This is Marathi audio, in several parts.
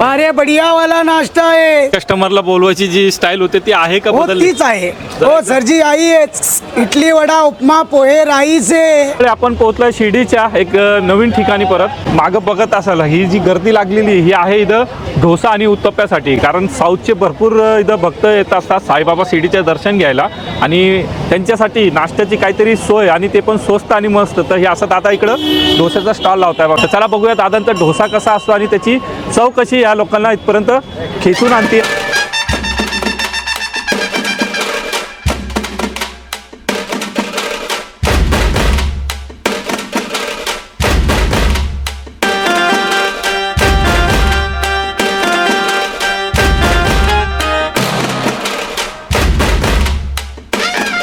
अरे बढ़िया वाला नाश्ता है। कस्टमरला बोलवायची जी स्टाईल होते ती आहे का वो बदलली? तीच आहे। हो सर जी आइए, इडली वडा उपमा पोहे राईस आहे। तर आपण पोहोचलोय शिर्डीच्या एक नवीन ठिकाणी परत। मागं बघत असाल ही जी गर्दी लागलेली ही आहे इथं डोसा आणि उत्तप्प्यासाठी, कारण साऊथचे भरपूर इथं भक्त येत असतात साईबाबा शिर्डीचे दर्शन घ्यायला आणि त्यांच्यासाठी नाश्त्याची काहीतरी सोय आणि ते पण स्वस्त आणि मस्त। तर हे असं दादा इकडं डोस्याचा स्टॉल लावताय बघा। चला बघूया दादांचा डोसा कसा असतो आणि त्याची चव कशी या लोकांना इथपर्यंत खेचून आणते।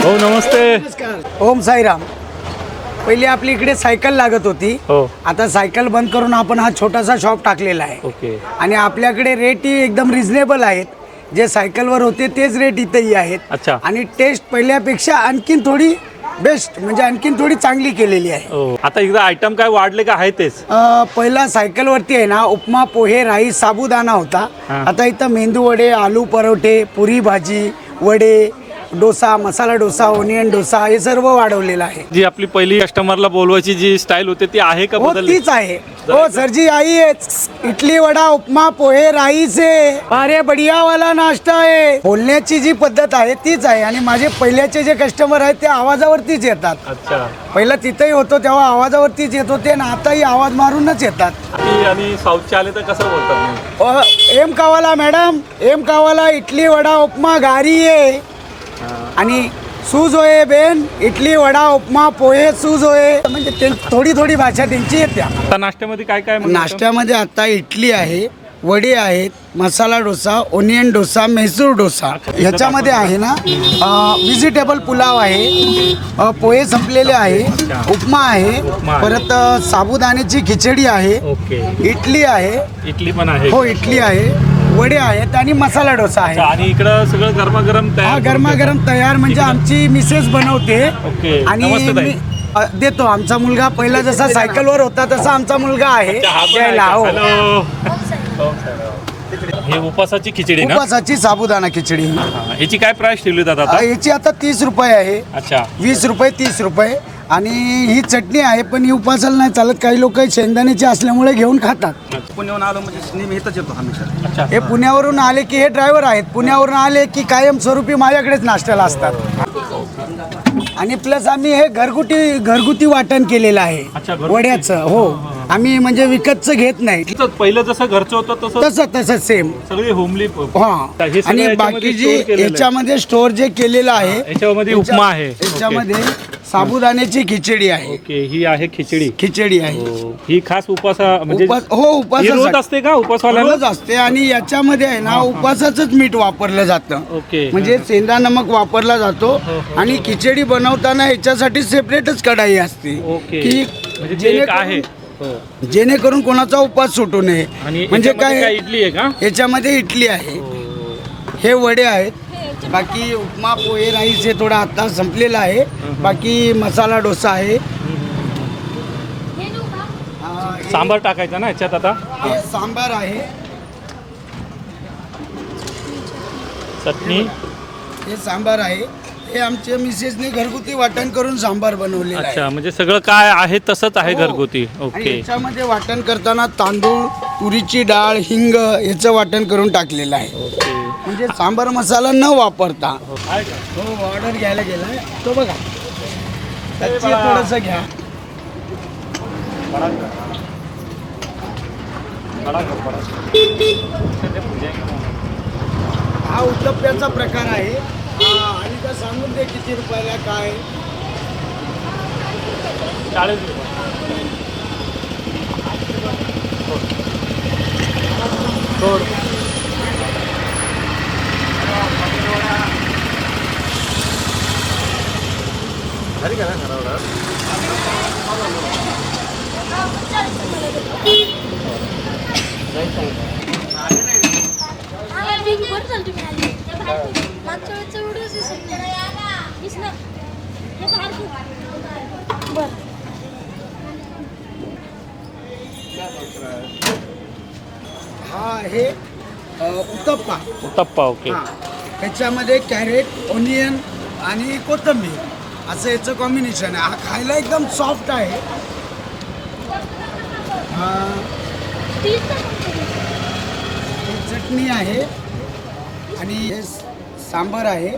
हो नमस्ते। ओम साईराम। पहिली आपली इकडे सायकल लागत होती, हो आता सायकल बंद करून आपण हा छोटासा शॉप टाकलेला आहे। ओके। आणि आपल्याकडे रेट एकदम रिझनेबल आहेत, जे सायकलवर होते तेच रेट इथेही आहेत। अच्छा। आणि टेस्ट पहिल्यापेक्षा आणखीन थोडी बेस्ट म्हणजे आणखीन थोडी चांगली केलेली आहे। हो आता एकदा आयटम काय वाढले का आहे तेच? पहिला सायकलवरती आहे ना उपमा पोहे राईस साबुदाणा होता, हा। आता इथं मेंदू वडे आलू परोठे पुरी भाजी वडे डोसा मसाला डोसा ओनियन डोसा हे सर्व वाढवलेलं आहे। जी आपली पहिली कस्टमरला बोलवायची जी स्टाईल होते ती आहे का हो बदलली? तीच आहे। हो सर जी आइए, इडली वडा उपमा पोहे राईस आहे। अरे बढ़िया वाला नाश्ता आहे। बोलण्याची जी पद्धत आहे तीच आहे आणि माझे पहिल्याचे जे कस्टमर आहेत ते आवाजावरतीच येतात। अच्छा। पहिला तिथंही होतो तेव्हा आवाजावरतीच येत होते आणि आताही आवाज मारूनच येतात। आणि साऊथचे आले तर कसं बोलतात? एम कावाला मॅडम एम कावाला इडली वडा उपमा घारी आहे आणि सूज होय बेन इडली वडा उपमा पोहे सूज होय, म्हणजे ते थोडी थोडी भाषा त्यांची येते। आता नाश्त्यामध्ये काय काय? नाश्त्यामध्ये आता इडली आहे वडे आहेत मसाला डोसा ओनियन डोसा म्हैसूर डोसा, ह्याच्यामध्ये आहे ना व्हेजिटेबल पुलाव आहे, पोहे संपलेले आहे, उपमा आहे, परत साबुदाण्याची खिचडी आहे, ओके। इडली आहे, इडली पण आहे? हो इडली आहे, वडे आहेत आणि मसाला डोसा आहे। आणि इकडं सगळं गरमागरम हा तयार? गरमागरम तयार म्हणजे आमची मिसेस बनवते। ओके। आणि नमस्ते ताई। मी देतो। आमचा मुलगा पहिला जसा सायकलवर होता तसा आमचा मुलगा आहे अच्छा, हा पण आहे द्यायला। का? हो हॅलो। हे उपासाची खिचडी ना? उपासाची साबुदाणा खिचडी। हा, याची काय प्राइस ठेवली जातात आता? याची आता 30 रुपये आहे। अच्छा। 20 रुपये 30 रुपये। आणि ही चटणी आहे पण ही उपासाला नाही चालत, काही लोक शेंगदाण्याची असल्यामुळे घेऊन खातात। पुण्याहून आलो म्हणजे नेहमी इथंच येतो हमेशा। अच्छा। हे पुण्यावरून आले की हे ड्रायव्हर आहेत, पुण्यावरून आले की कायमस्वरूपी माझ्याकडेच नाश्त्याला असतात। आणि प्लस आम्ही हे घरगुती वाटण केलेलं आहे अच्छा, घरगुती? वड्याचं। हो आम्ही म्हणजे विकतचं घेत नाही, इथं पहिलं जसं घरचं होतं तसं तसं सेम। सगळी होमली? हा हे सगळं आणि याच्यामध्ये बाकी जी store केलेलं आहे. याच्यामध्ये स्टोअर जे केलेलं आहे याच्यामध्ये उपमा आहे? याच्यामध्ये साबुदाण्याची खिचडी आहे। ओके। ही आहे खिचडी? खिचडी आहे। हो. ही खास उपासा म्हणजे हो ही रोज उपासासाठी असते का उपवासवाल्याला? रोज असते आणि याच्यामध्ये आहे ना उपासाचंच मीठ वापरलं जातं। ओके। म्हणजे सेंदा नमक वापरला जातो आणि खिचडी बनवताना याच्यासाठी सेपरेटच कढाई असते ओके। की म्हणजे ते एक आहे? हो। जेणेकरून कोणाचा उपवास सुटू नये। आणि म्हणजे याच्यामध्ये काय इडली आहे का? याच्यामध्ये इडली आहे, हे वडे आहेत, बाकी उपमा पोहे राईस हे थोडा आता संपलेला आहे, बाकी मसाला डोसा आहे। सांबार टाकायचा ना याच्यात आता? हे सांबार आहे, चटणी? हे सांबार आहे, हे आमच्या मिसेसने घरगुती वाटण करून सांबार बनवलेलं आहे। अच्छा, म्हणजे सगळं काय आहे तसंच आहे हो. घरगुती? आणि ओके। याच्यामध्ये वाटण करताना तांदूळ तुरीची डाळ हिंग याचं वाटण करून टाकलेलं आहे, ओके। म्हणजे सांबार मसाला न वापरता। आहे का? हो ऑर्डर घ्यायला गेलाय तो बघा, त्याची थोडंसं घ्या। हा उत्तप्प्याचा प्रकार आहे। आणि का सांगून दे किती रुपयाला काय? 40 रुपये। हा आहे उत्तप्पा. उत्तप्पा ओके. हां, ह्याच्यामध्ये कॅरेट, ओनियन आणि कोथिंबीर असं याचं कॉम्बिनेशन आहे. हा खायला एकदम सॉफ्ट आहे. ही चटणी आहे आणि हे सांबार आहे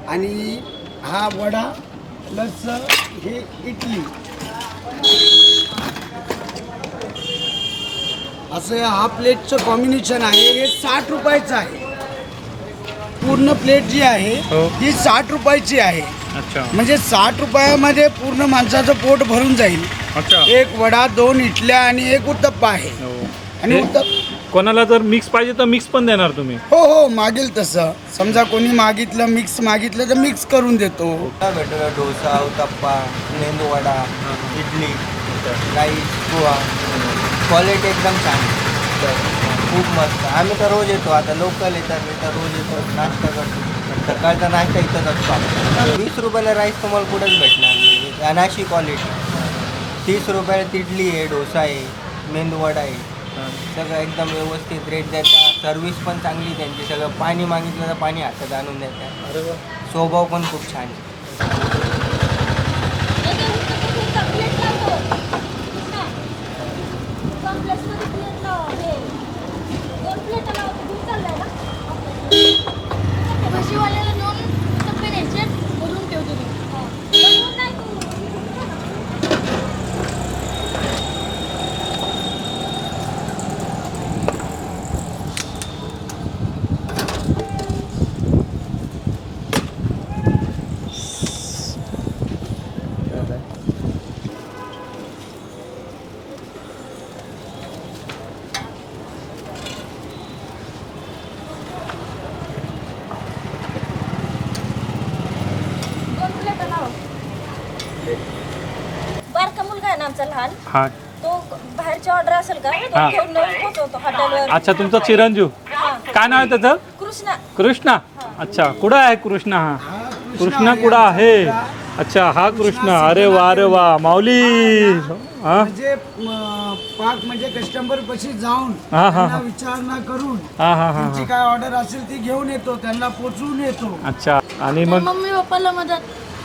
आणि हा वडा प्लस हे इडली असं हा प्लेटचं कॉम्बिनेशन आहे. हे 60 रुपयाचं आहे. पूर्ण प्लेट जी आहे हो. ही 60 रुपयाची आहे. अच्छा म्हणजे 60 रुपयामध्ये पूर्ण माणसाचं पोट भरून जाईल. अच्छा. एक वडा, 2 इडल्या आणि एक उत्तप्पा आहे. आणि हे कोणाला जर मिक्स पाहिजे तर मिक्स पण देणार तुम्ही? हो हो, मागेल तसं. समजा कोणी मागितलं मिक्स मागितलं तर मिक्स करून देतो. भेटतो डोसा, उत्तप्पा, मेंदू वडा, इडली, राईस, पोहा. क्वालिटी एकदम छान, खूप मस्त. आम्ही तर रोज येतो. आता लोकल येतात, मी तर रोज येतो, नाश्ता करतो. सकाळचा नाश्ता इथंच असतो आपला. 20 रुपयाला राईस तुम्हाला कुठंच भेटणार नाही. आणि अशी क्वालिटी. 30 रुपयाला इडली आहे, डोसा आहे, मेंदू वडा आहे. सगळं एकदम व्यवस्थित रेट देतात. सर्व्हिस पण चांगली त्यांची. सगळं पाणी मागितलं तर पाणी हातात आणून देतात. स्वभाव पण खूप छान आहे. भाजीवाल्याला 2 टप्पे द्यायचे, बोलून ठेवतो बारका मुलगा आहे ना आमचा लहान, हा तो बाहेरची ऑर्डर असेल का तो हा. घेऊन नेऊन पोहोचवतो हॉटेलवर. अच्छा. तुमचा चिरंजीव हा. काय नाव आहे त्याचं? कृष्णा. कृष्णा. अच्छा. कुठं आहे कृष्णा? हा हा कृष्णा कुठं आहे? अच्छा हा कृष्णा. अरे वा अरे वा माऊली. हा म्हणजे पाक म्हणजे कस्टमर पाशी जाऊन हा, हा, त्यांना हा. विचारणा करून हा हा हा त्यांची काय ऑर्डर असेल ती घेऊन येतो, त्यांना पोचवून येतो. अच्छा. आणि तर मग मम्मी पप्पाला मदत.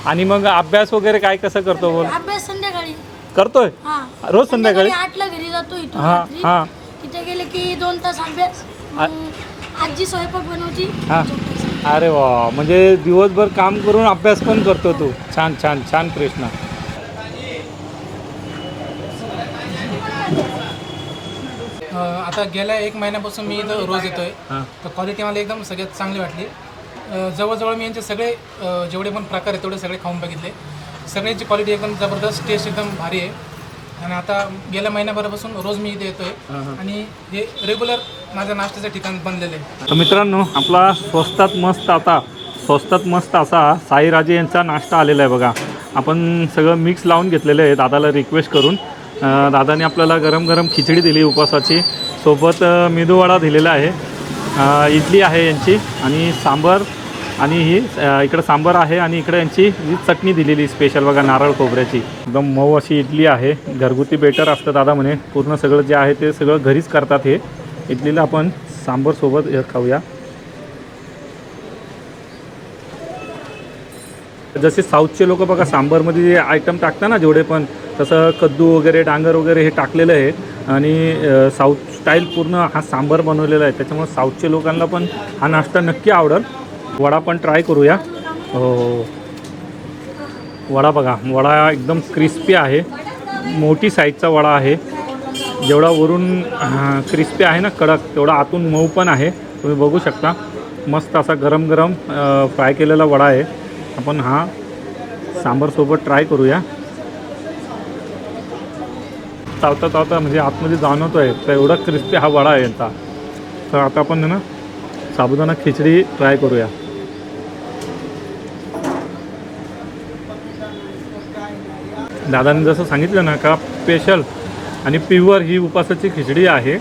आणि मग अभ्यास वगैरे काय कसं करतो बोल? अभ्यास संध्याकाळी. करतोय हा. रोज संध्याकाळी? 8ला घरी जातो इथून हा रात्री. हा तिथे गेले की 2 तास अभ्यास. मग आजी स्वयंपाक बनवती. हा. झोपायचं. अरे वा. म्हणजे दिवसभर काम करून अभ्यास पण करतो तू. छान छान छान कृष्णा. आता गेल्या 1 महिन्यापासून मी इथं रोज येतोय. हां तर क्वालिटी मला एकदम सगळ्यात चांगली वाटली. जवळजवळ मी यांचे सगळे जेवढे पण प्रकार आहेत तेवढे सगळे खाऊन बघितले. सगळ्यांची क्वालिटी एकदम जबरदस्त, टेस्ट एकदम भारी आहे. आणि आता गेल्या महिन्याभरापासून रोज मी इथे येतोय आणि हे रेग्युलर माझ्या नाश्त्याचं ठिकाण बनलेलं आहे. तर मित्रांनो, आपला स्वस्तात मस्त असा साईराजे यांचा नाश्ता आलेला आहे बघा. आपण सगळं मिक्स लावून घेतलेलं आहे दादाला रिक्वेस्ट करून. दादाने आपल्याला गरम गरम खिचडी दिली उपवासाची, सोबत मेदूवडा दिलेला आहे, इडली आहे यांची आणि सांबार, आणि ही इकडं सांबार आहे आणि इकडे यांची ही चटणी दिलेली स्पेशल बघा नारळ खोबऱ्याची. एकदम मऊ अशी इडली आहे. घरगुती बेटर असतं दादा म्हणे. पूर्ण सगळं जे आहे ते सगळं घरीच करतात. हे इडलीला आपण सांबारसोबत खाऊया. जसे साऊथचे लोक बघा सांबारमध्ये जे आयटम टाकतात ना जेवढे पण, तसं कद्दू वगैरे डांगर वगैरे हे टाकलेलं आहे आणि साऊथ स्टाईल पूर्ण हा सांबार बनवलेला आहे. त्याच्यामुळे साऊथच्या लोकांना पण हा नाश्ता नक्की आवडेल. वडा पण ट्राय करूया. हो, वडा बघा, वडा एकदम क्रिस्पी आहे. मोठी साईजचा वडा आहे. जेवढा वरून क्रिस्पी आहे ना कडक, तेवढा आतून मऊ पण आहे. तुम्ही बघू शकता. मस्त असा गरम गरम फ्राय केलेला वडा आहे. आपण हा सांबारसोबत ट्राय करूया. चावता म्हणजे आतमध्ये जाणवतो आहे तर एवढा क्रिस्पी हा वडा आहे यांचा. तर आता आपण ना साबुदाणा खिचडी ट्राय करूया. दादांनी जसं सांगितलं ना का स्पेशल आणि प्युअर ही उपासाची खिचडी आहे.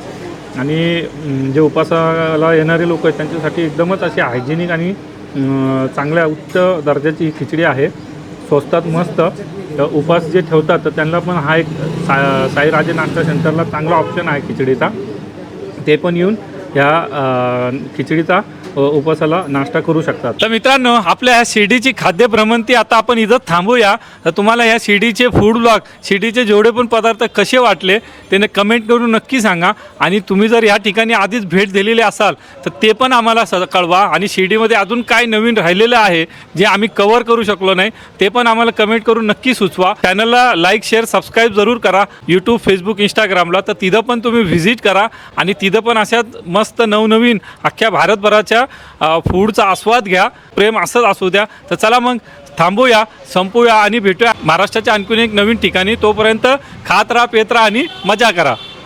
आणि जे उपासाला येणारे लोक आहेत त्यांच्यासाठी एकदमच अशी हायजेनिक आणि चांगल्या उच्च दर्जाची ही खिचडी आहे. स्वस्तात मस्त. उपास जे ठेवतात तर त्यांना पण हा एक साईराजे नाश्ता सेंटरला चांगला ऑप्शन आहे खिचडीचा. ते पण येऊन ह्या खिचडीचा उपवासाला नाश्ता करू शकतात. तर मित्रांनो, आपल्या ह्या शिर्डीची खाद्य भ्रमंती आता आपण इथं थांबूया. तर तुम्हाला ह्या शिर्डीचे फूड ब्लॉग, शिर्डीचे जेवढे पण पदार्थ कसे वाटले त्याने कमेंट करून नक्की सांगा. आणि तुम्ही जर ह्या ठिकाणी आधीच भेट दिलेली असाल तर ते पण आम्हाला कळवा. आणि शिर्डीमध्ये अजून काय नवीन राहिलेलं आहे जे आम्ही कव्हर करू शकलो नाही ते पण आम्हाला कमेंट करून नक्की सुचवा. चॅनलला लाईक, शेअर, सबस्क्राईब जरूर करा. यूट्यूब, फेसबुक, इंस्टाग्रामला. तर तिथं पण तुम्ही व्हिजिट करा आणि तिथं पण अशाच मस्त नवनवीन अख्ख्या भारतभराच्या फूडचा आस्वाद घ्या. प्रेम असंच असू द्या. तर चला मग थांबूया, संपूया आणि भेटूया महाराष्ट्राच्या आणखीन एक नवीन ठिकाणी. तोपर्यंत खात राहा, पेत राहा आणि मजा करा.